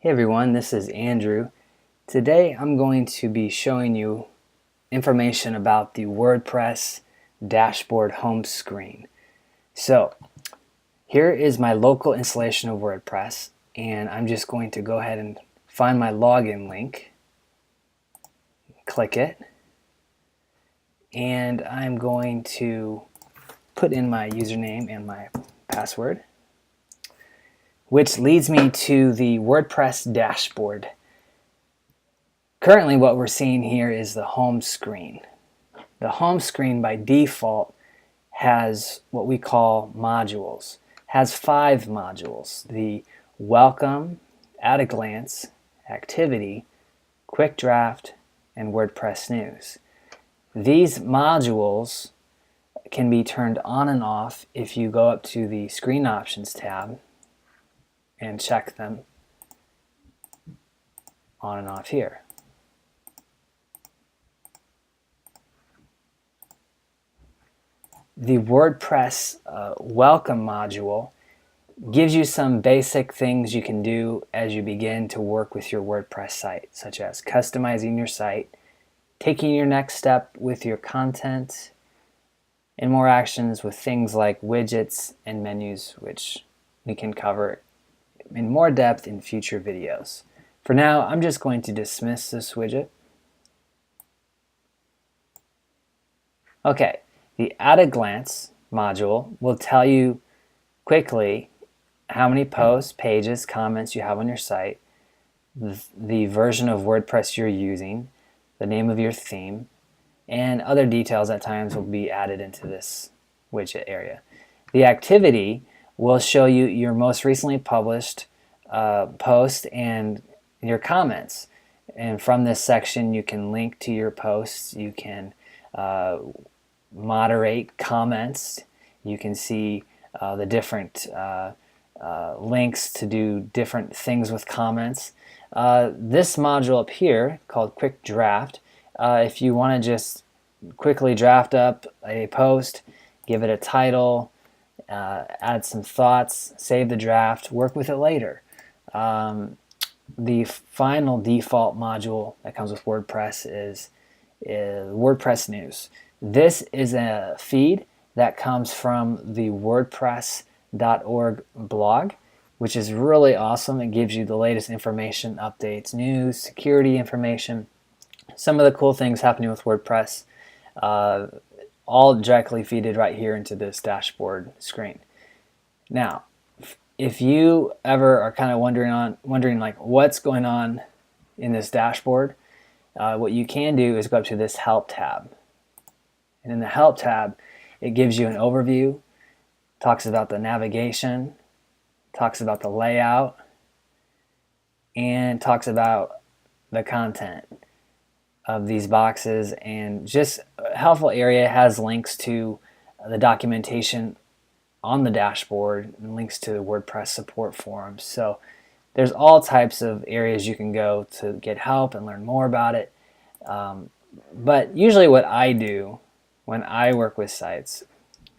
Hey everyone, this is Andrew. Today I'm going to be showing you information about the WordPress dashboard home screen. So here is my local installation of WordPress, and I'm just going to go ahead and find my login link, click it, and I'm going to put in my username and my password, which leads me to the WordPress dashboard. Currently what we're seeing here is the home screen. The home screen by default has what we call modules. Has 5 modules: the welcome, at a glance, activity, quick draft, and WordPress news. These modules can be turned on and off if you go up to the screen options tab and check them on and off here. The WordPress welcome module gives you some basic things you can do as you begin to work with your WordPress site, such as customizing your site, taking your next step with your content, and more actions with things like widgets and menus, which we can cover in more depth in future videos. For now, I'm just going to dismiss this widget. Okay, the at a glance module will tell you quickly how many posts, pages, comments you have on your site, the version of WordPress you're using, the name of your theme, and other details at times will be added into this widget area. The activity will show you your most recently published post and your comments. And from this section you can link to your posts, you can moderate comments, you can see the different links to do different things with comments. This module up here called Quick Draft, if you want to just quickly draft up a post, give it a title, add some thoughts, save the draft, work with it later. The final default module that comes with WordPress is WordPress News. This is a feed that comes from the WordPress.org blog, which is really awesome. It gives you the latest information, updates, news, security information, some of the cool things happening with WordPress, all directly feeded right here into this dashboard screen. Now, if you ever are kind of wondering like what's going on in this dashboard, what you can do is go up to this Help tab. And in the Help tab, it gives you an overview, talks about the navigation, talks about the layout, and talks about the content of these boxes. And just a helpful area has links to the documentation on the dashboard and links to the WordPress support forums. So there's all types of areas you can go to get help and learn more about it. But usually what I do when I work with sites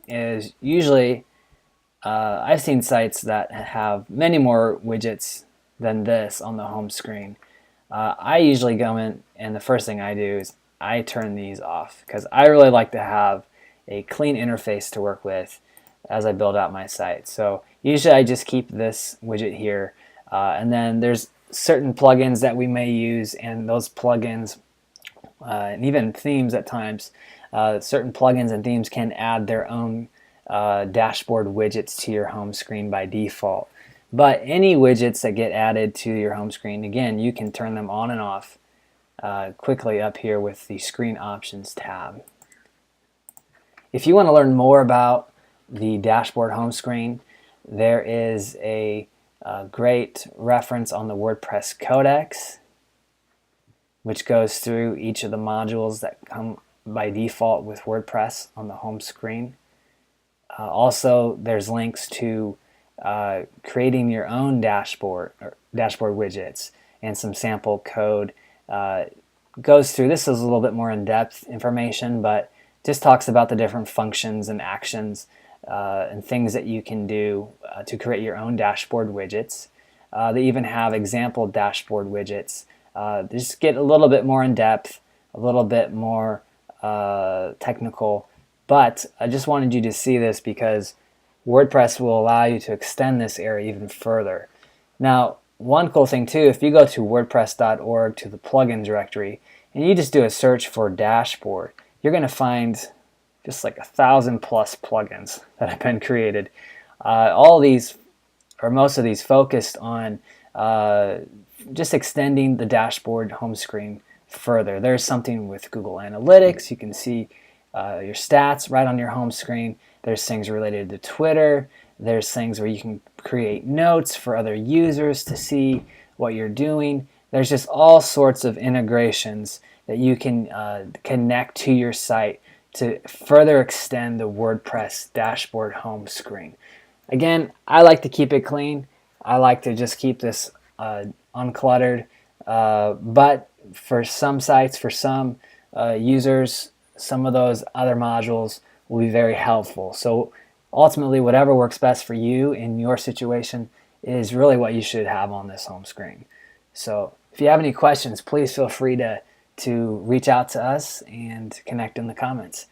is usually I've seen sites that have many more widgets than this on the home screen. I usually go in and the first thing I do is I turn these off because I really like to have a clean interface to work with as I build out my site. So usually I just keep this widget here, and then there's certain plugins that we may use, and those plugins and even themes at times, certain plugins and themes can add their own dashboard widgets to your home screen by default. But any widgets that get added to your home screen, again, you can turn them on and off quickly up here with the Screen Options tab. If you want to learn more about the dashboard home screen, there is a great reference on the WordPress Codex, which goes through each of the modules that come by default with WordPress on the home screen. Also, there's links to creating your own dashboard widgets and some sample code. Goes through, this is a little bit more in-depth information, but just talks about the different functions and actions and things that you can do to create your own dashboard widgets. They even have example dashboard widgets. Just get a little bit more in depth, a little bit more technical, but I just wanted you to see this because WordPress will allow you to extend this area even further. Now, one cool thing too, if you go to wordpress.org to the plugin directory and you just do a search for dashboard, you're going to find just like 1,000+ plugins that have been created. All these, or most of these, focused on just extending the dashboard home screen further. There's something with Google Analytics. You can see your stats right on your home screen. There's things related to Twitter. There's things where you can create notes for other users to see what you're doing. There's just all sorts of integrations that you can connect to your site to further extend the WordPress dashboard home screen. Again, I like to keep it clean. I like to just keep this uncluttered. But for some sites, for some users, some of those other modules will be very helpful. So ultimately, whatever works best for you in your situation is really what you should have on this home screen. So if you have any questions, please feel free to reach out to us and connect in the comments.